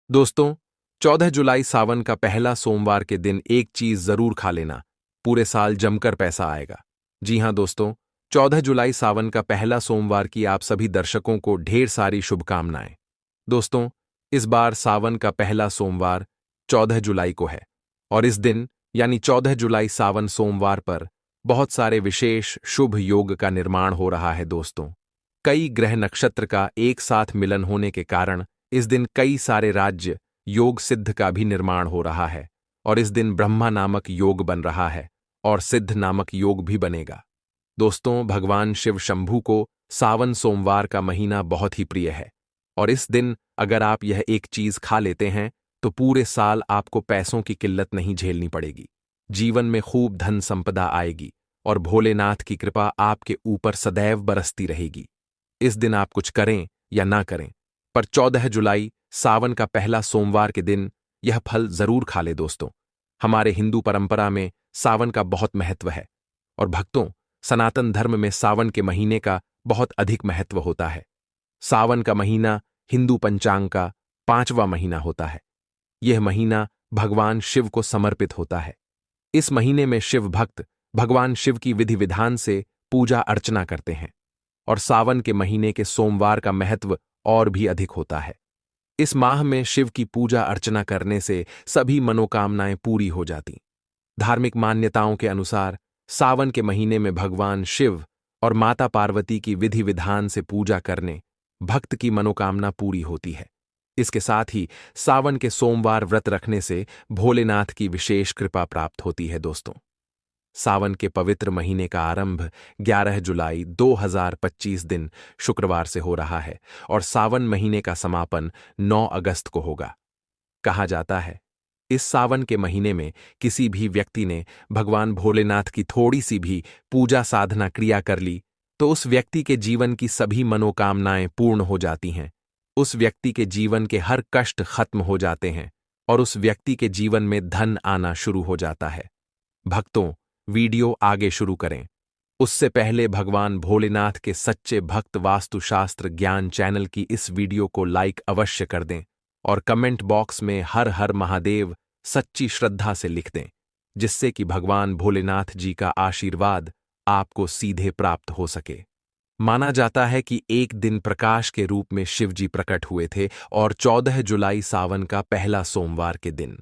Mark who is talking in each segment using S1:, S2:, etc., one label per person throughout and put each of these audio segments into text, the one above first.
S1: दोस्तों, 14 जुलाई सावन का पहला सोमवार के दिन एक चीज जरूर खा लेना। पूरे साल जमकर पैसा आएगा। जी हां दोस्तों, 14 जुलाई सावन का पहला सोमवार की आप सभी दर्शकों को ढेर सारी शुभकामनाएं। दोस्तों, इस बार सावन का पहला सोमवार 14 जुलाई को है और इस दिन यानी 14 जुलाई सावन सोमवार पर बहुत सारे विशेष शुभ योग का निर्माण हो रहा है। दोस्तों, कई ग्रह नक्षत्र का एक साथ मिलन होने के कारण इस दिन कई सारे राज्य योग सिद्ध का भी निर्माण हो रहा है और इस दिन ब्रह्मा नामक योग बन रहा है और सिद्ध नामक योग भी बनेगा। दोस्तों, भगवान शिव शंभू को सावन सोमवार का महीना बहुत ही प्रिय है और इस दिन अगर आप यह एक चीज खा लेते हैं तो पूरे साल आपको पैसों की किल्लत नहीं झेलनी पड़ेगी। जीवन में खूब धन संपदा आएगी और भोलेनाथ की कृपा आपके ऊपर सदैव बरसती रहेगी। इस दिन आप कुछ करें या ना करें, पर 14 जुलाई सावन का पहला सोमवार के दिन यह फल जरूर खा ले। दोस्तों, हमारे हिंदू परंपरा में सावन का बहुत महत्व है और भक्तों, सनातन धर्म में सावन के महीने का बहुत अधिक महत्व होता है। सावन का महीना हिंदू पंचांग का 5वां महीना होता है। यह महीना भगवान शिव को समर्पित होता है। इस महीने में शिव भक्त भगवान शिव की विधि विधान से पूजा अर्चना करते हैं और सावन के महीने के सोमवार का महत्व और भी अधिक होता है। इस माह में शिव की पूजा अर्चना करने से सभी मनोकामनाएं पूरी हो जाती। धार्मिक मान्यताओं के अनुसार सावन के महीने में भगवान शिव और माता पार्वती की विधि विधान से पूजा करने भक्त की मनोकामना पूरी होती है। इसके साथ ही सावन के सोमवार व्रत रखने से भोलेनाथ की विशेष कृपा प्राप्त होती है। दोस्तों, सावन के पवित्र महीने का आरंभ 11 जुलाई 2025 दिन शुक्रवार से हो रहा है और सावन महीने का समापन 9 अगस्त को होगा। कहा जाता है, इस सावन के महीने में किसी भी व्यक्ति ने भगवान भोलेनाथ की थोड़ी सी भी पूजा साधना क्रिया कर ली तो उस व्यक्ति के जीवन की सभी मनोकामनाएं पूर्ण हो जाती हैं। उस व्यक्ति के जीवन के हर कष्ट खत्म हो जाते हैं और उस व्यक्ति के जीवन में धन आना शुरू हो जाता है। भक्तों, वीडियो आगे शुरू करें उससे पहले भगवान भोलेनाथ के सच्चे भक्त वास्तुशास्त्र ज्ञान चैनल की इस वीडियो को लाइक अवश्य कर दें और कमेंट बॉक्स में हर हर महादेव सच्ची श्रद्धा से लिख दें, जिससे कि भगवान भोलेनाथ जी का आशीर्वाद आपको सीधे प्राप्त हो सके। माना जाता है कि एक दिन प्रकाश के रूप में शिव जी प्रकट हुए थे और 14 जुलाई सावन का पहला सोमवार के दिन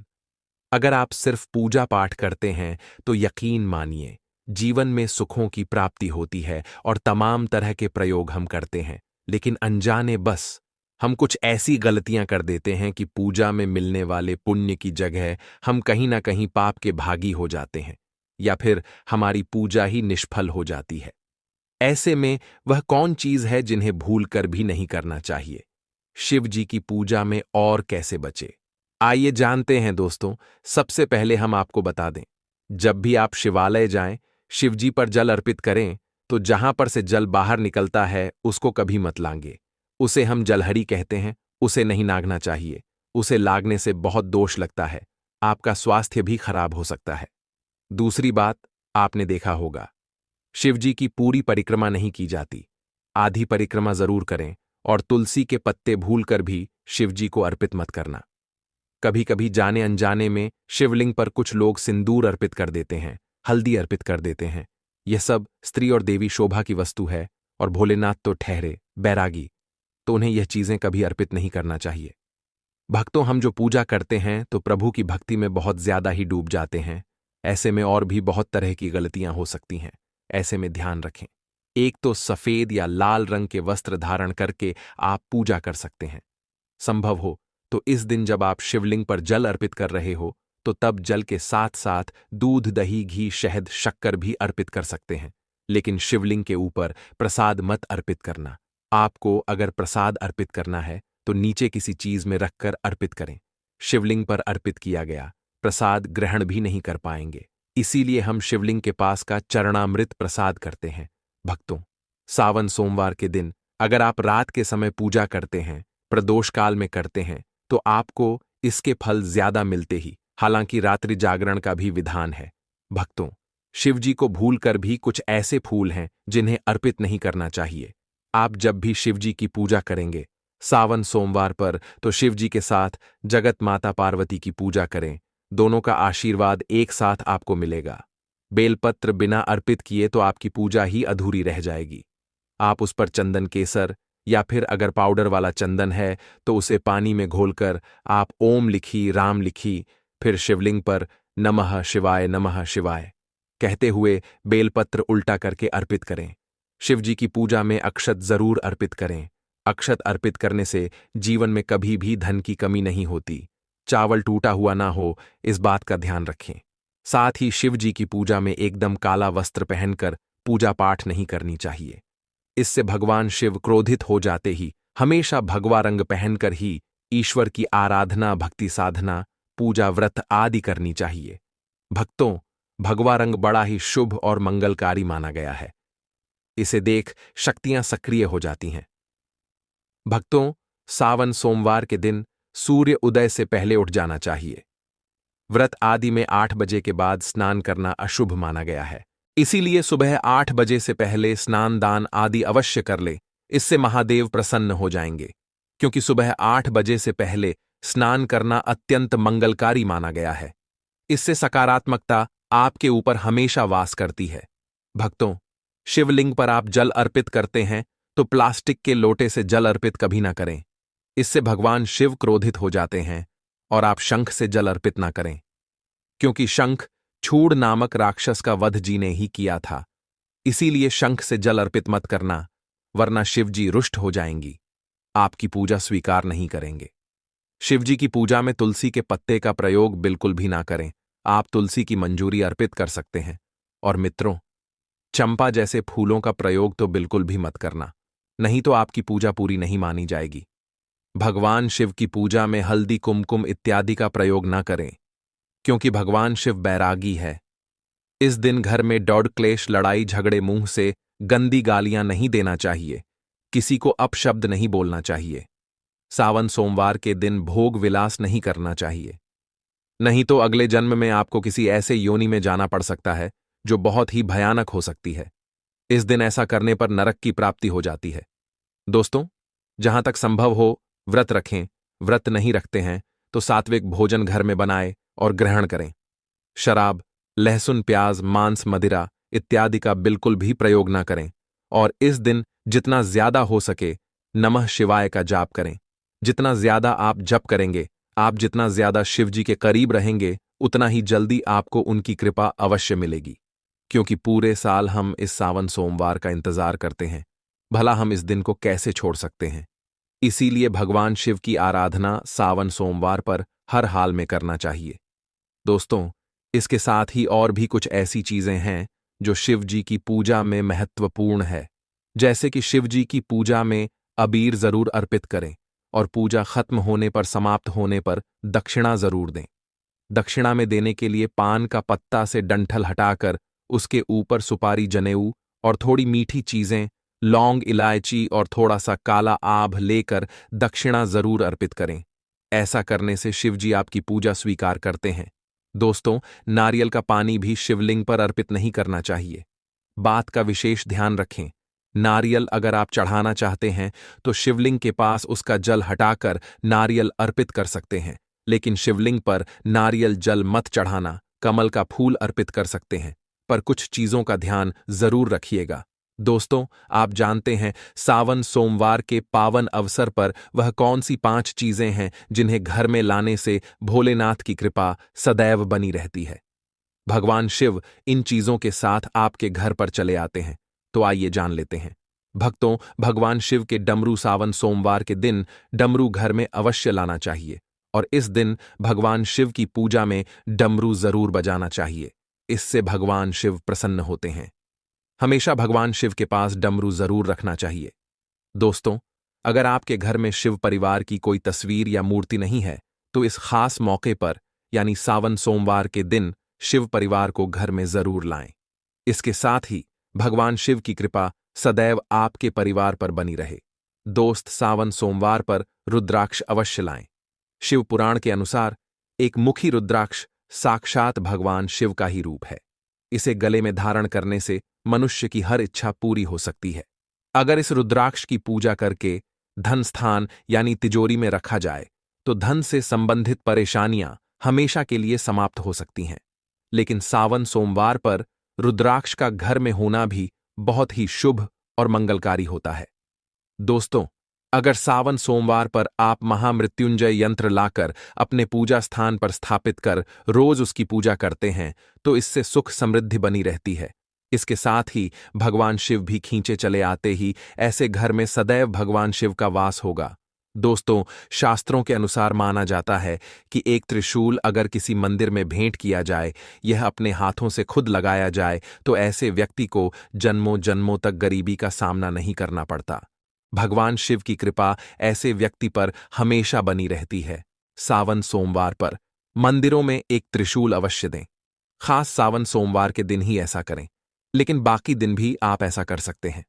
S1: अगर आप सिर्फ पूजा पाठ करते हैं तो यकीन मानिए जीवन में सुखों की प्राप्ति होती है और तमाम तरह के प्रयोग हम करते हैं, लेकिन अनजाने बस हम कुछ ऐसी गलतियां कर देते हैं कि पूजा में मिलने वाले पुण्य की जगह हम कहीं ना कहीं पाप के भागी हो जाते हैं या फिर हमारी पूजा ही निष्फल हो जाती है। ऐसे में वह कौन चीज है जिन्हें भूल कर भी नहीं करना चाहिए? शिव जी की पूजा में और कैसे बचे, आइए जानते हैं। दोस्तों, सबसे पहले हम आपको बता दें, जब भी आप शिवालय जाएं, शिवजी पर जल अर्पित करें तो जहां पर से जल बाहर निकलता है उसको कभी मत लांगे। उसे हम जलहरी कहते हैं, उसे नहीं नागना चाहिए। उसे लागने से बहुत दोष लगता है, आपका स्वास्थ्य भी खराब हो सकता है। दूसरी बात, आपने देखा होगा शिवजी की पूरी परिक्रमा नहीं की जाती, आधी परिक्रमा जरूर करें और तुलसी के पत्ते भूलकर भी शिवजी को अर्पित मत करना। कभी कभी जाने अनजाने में शिवलिंग पर कुछ लोग सिंदूर अर्पित कर देते हैं, हल्दी अर्पित कर देते हैं। यह सब स्त्री और देवी शोभा की वस्तु है और भोलेनाथ तो ठहरे बैरागी, तो उन्हें यह चीजें कभी अर्पित नहीं करना चाहिए। भक्तों, हम जो पूजा करते हैं तो प्रभु की भक्ति में बहुत ज्यादा ही डूब जाते हैं। ऐसे में और भी बहुत तरह की गलतियां हो सकती हैं। ऐसे में ध्यान रखें, एक तो सफेद या लाल रंग के वस्त्र धारण करके आप पूजा कर सकते हैं। संभव हो तो इस दिन जब आप शिवलिंग पर जल अर्पित कर रहे हो तो तब जल के साथ साथ दूध, दही, घी, शहद, शक्कर भी अर्पित कर सकते हैं, लेकिन शिवलिंग के ऊपर प्रसाद मत अर्पित करना। आपको अगर प्रसाद अर्पित करना है तो नीचे किसी चीज में रखकर अर्पित करें। शिवलिंग पर अर्पित किया गया प्रसाद ग्रहण भी नहीं कर पाएंगे, इसीलिए हम शिवलिंग के पास का चरणामृत प्रसाद करते हैं। भक्तों, सावन सोमवार के दिन अगर आप रात के समय पूजा करते हैं, प्रदोष काल में करते हैं, तो आपको इसके फल ज्यादा मिलते ही, हालांकि रात्रि जागरण का भी विधान है। भक्तों, शिवजी को भूलकर भी कुछ ऐसे फूल हैं जिन्हें अर्पित नहीं करना चाहिए। आप जब भी शिवजी की पूजा करेंगे सावन सोमवार पर तो शिव जी के साथ जगत माता पार्वती की पूजा करें। दोनों का आशीर्वाद एक साथ आपको मिलेगा। बेलपत्र बिना अर्पित किए तो आपकी पूजा ही अधूरी रह जाएगी। आप उस पर चंदन केसर या फिर अगर पाउडर वाला चंदन है तो उसे पानी में घोलकर आप ओम लिखी, राम लिखी, फिर शिवलिंग पर नमः शिवाय कहते हुए बेलपत्र उल्टा करके अर्पित करें। शिव जी की पूजा में अक्षत जरूर अर्पित करें। अक्षत अर्पित करने से जीवन में कभी भी धन की कमी नहीं होती। चावल टूटा हुआ ना हो, इस बात का ध्यान रखें। साथ ही शिव जी की पूजा में एकदम काला वस्त्र पहनकर पूजा पाठ नहीं करनी चाहिए। इससे भगवान शिव क्रोधित हो जाते ही हमेशा भगवा रंग पहनकर ही ईश्वर की आराधना, भक्ति साधना, पूजा, व्रत आदि करनी चाहिए। भक्तों, भगवा रंग बड़ा ही शुभ और मंगलकारी माना गया है। इसे देख शक्तियां सक्रिय हो जाती हैं। भक्तों, सावन सोमवार के दिन सूर्य उदय से पहले उठ जाना चाहिए। व्रत आदि में 8 बजे के बाद स्नान करना अशुभ माना गया है। इसीलिए सुबह 8 बजे से पहले स्नान दान आदि अवश्य कर ले। इससे महादेव प्रसन्न हो जाएंगे, क्योंकि सुबह 8 बजे से पहले स्नान करना अत्यंत मंगलकारी माना गया है। इससे सकारात्मकता आपके ऊपर हमेशा वास करती है। भक्तों, शिवलिंग पर आप जल अर्पित करते हैं तो प्लास्टिक के लोटे से जल अर्पित कभी ना करें। इससे भगवान शिव क्रोधित हो जाते हैं। और आप शंख से जल अर्पित ना करें, क्योंकि शंख छूड़ नामक राक्षस का वध जी ने ही किया था। इसीलिए शंख से जल अर्पित मत करना, वरना शिवजी रुष्ट हो जाएंगी, आपकी पूजा स्वीकार नहीं करेंगे। शिवजी की पूजा में तुलसी के पत्ते का प्रयोग बिल्कुल भी ना करें। आप तुलसी की मंजूरी अर्पित कर सकते हैं। और मित्रों, चंपा जैसे फूलों का प्रयोग तो बिल्कुल भी मत करना, नहीं तो आपकी पूजा पूरी नहीं मानी जाएगी। भगवान शिव की पूजा में हल्दी, कुमकुम इत्यादि का प्रयोग न करें, क्योंकि भगवान शिव बैरागी है। इस दिन घर में दौड़ क्लेश, लड़ाई झगड़े, मुंह से गंदी गालियां नहीं देना चाहिए। किसी को अपशब्द नहीं बोलना चाहिए। सावन सोमवार के दिन भोग विलास नहीं करना चाहिए, नहीं तो अगले जन्म में आपको किसी ऐसे योनि में जाना पड़ सकता है जो बहुत ही भयानक हो सकती है। इस दिन ऐसा करने पर नरक की प्राप्ति हो जाती है। दोस्तों, जहां तक संभव हो व्रत रखें। व्रत नहीं रखते हैं तो सात्विक भोजन घर में बनाएं और ग्रहण करें। शराब, लहसुन, प्याज, मांस, मदिरा इत्यादि का बिल्कुल भी प्रयोग ना करें। और इस दिन जितना ज्यादा हो सके नमः शिवाय का जाप करें। जितना ज्यादा आप जप करेंगे, आप जितना ज्यादा शिव जी के करीब रहेंगे, उतना ही जल्दी आपको उनकी कृपा अवश्य मिलेगी। क्योंकि पूरे साल हम इस सावन सोमवार का इंतजार करते हैं, भला हम इस दिन को कैसे छोड़ सकते हैं। इसीलिए भगवान शिव की आराधना सावन सोमवार पर हर हाल में करना चाहिए। दोस्तों, इसके साथ ही और भी कुछ ऐसी चीजें हैं जो शिव जी की पूजा में महत्वपूर्ण है। जैसे कि शिव जी की पूजा में अबीर जरूर अर्पित करें और पूजा खत्म होने पर, समाप्त होने पर दक्षिणा जरूर दें। दक्षिणा में देने के लिए पान का पत्ता से डंठल हटाकर उसके ऊपर सुपारी, जनेऊ और थोड़ी मीठी चीजें, लौंग, इलायची और थोड़ा सा काला आभ लेकर दक्षिणा जरूर अर्पित करें। ऐसा करने से शिवजी आपकी पूजा स्वीकार करते हैं। दोस्तों, नारियल का पानी भी शिवलिंग पर अर्पित नहीं करना चाहिए। बात का विशेष ध्यान रखें। नारियल अगर आप चढ़ाना चाहते हैं तो शिवलिंग के पास उसका जल हटाकर नारियल अर्पित कर सकते हैं, लेकिन शिवलिंग पर नारियल जल मत चढ़ाना। कमल का फूल अर्पित कर सकते हैं, पर कुछ चीजों का ध्यान जरूर रखिएगा। दोस्तों, आप जानते हैं सावन सोमवार के पावन अवसर पर वह कौन सी 5 चीजें हैं जिन्हें घर में लाने से भोलेनाथ की कृपा सदैव बनी रहती है। भगवान शिव इन चीजों के साथ आपके घर पर चले आते हैं, तो आइए जान लेते हैं। भक्तों, भगवान शिव के डमरू सावन सोमवार के दिन डमरू घर में अवश्य लाना चाहिए और इस दिन भगवान शिव की पूजा में डमरू जरूर बजाना चाहिए। इससे भगवान शिव प्रसन्न होते हैं। हमेशा भगवान शिव के पास डमरू जरूर रखना चाहिए। दोस्तों, अगर आपके घर में शिव परिवार की कोई तस्वीर या मूर्ति नहीं है तो इस खास मौके पर यानी सावन सोमवार के दिन शिव परिवार को घर में जरूर लाएं। इसके साथ ही भगवान शिव की कृपा सदैव आपके परिवार पर बनी रहे। दोस्त, सावन सोमवार पर रुद्राक्ष अवश्य लाएं। शिव पुराण के अनुसार एक मुखी रुद्राक्ष साक्षात भगवान शिव का ही रूप है। इसे गले में धारण करने से मनुष्य की हर इच्छा पूरी हो सकती है। अगर इस रुद्राक्ष की पूजा करके धन स्थान यानी तिजोरी में रखा जाए तो धन से संबंधित परेशानियां हमेशा के लिए समाप्त हो सकती हैं। लेकिन सावन सोमवार पर रुद्राक्ष का घर में होना भी बहुत ही शुभ और मंगलकारी होता है। दोस्तों, अगर सावन सोमवार पर आप महामृत्युंजय यंत्र लाकर अपने पूजा स्थान पर स्थापित कर रोज उसकी पूजा करते हैं तो इससे सुख समृद्धि बनी रहती है। इसके साथ ही भगवान शिव भी खींचे चले आते ही ऐसे घर में सदैव भगवान शिव का वास होगा। दोस्तों, शास्त्रों के अनुसार माना जाता है कि एक त्रिशूल अगर किसी मंदिर में भेंट किया जाए, यह अपने हाथों से खुद लगाया जाए तो ऐसे व्यक्ति को जन्मों जन्मों तक गरीबी का सामना नहीं करना पड़ता। भगवान शिव की कृपा ऐसे व्यक्ति पर हमेशा बनी रहती है। सावन सोमवार पर मंदिरों में एक त्रिशूल अवश्य दें। खास सावन सोमवार के दिन ही ऐसा करें, लेकिन बाकी दिन भी आप ऐसा कर सकते हैं।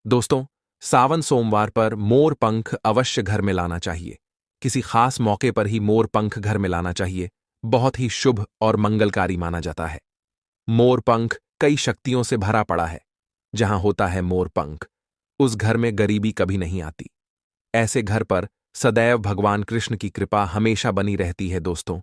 S1: दोस्तों, सावन सोमवार पर मोर पंख अवश्य घर में लाना चाहिए। किसी खास मौके पर ही मोर पंख घर में लाना चाहिए। बहुत ही शुभ और मंगलकारी माना जाता है। मोर पंख कई शक्तियों से भरा पड़ा है। जहां होता है मोर पंख, उस घर में गरीबी कभी नहीं आती। ऐसे घर पर सदैव भगवान कृष्ण की कृपा हमेशा बनी रहती है। दोस्तों,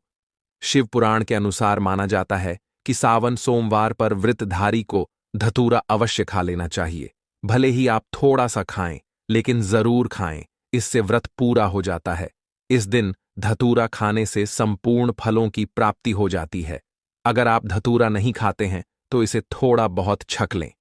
S1: शिव पुराण के अनुसार माना जाता है कि सावन सोमवार पर व्रतधारी को धतूरा अवश्य खा लेना चाहिए। भले ही आप थोड़ा सा खाएं, लेकिन जरूर खाएं। इससे व्रत पूरा हो जाता है। इस दिन धतूरा खाने से संपूर्ण फलों की प्राप्ति हो जाती है। अगर आप धतूरा नहीं खाते हैं तो इसे थोड़ा बहुत छक लें।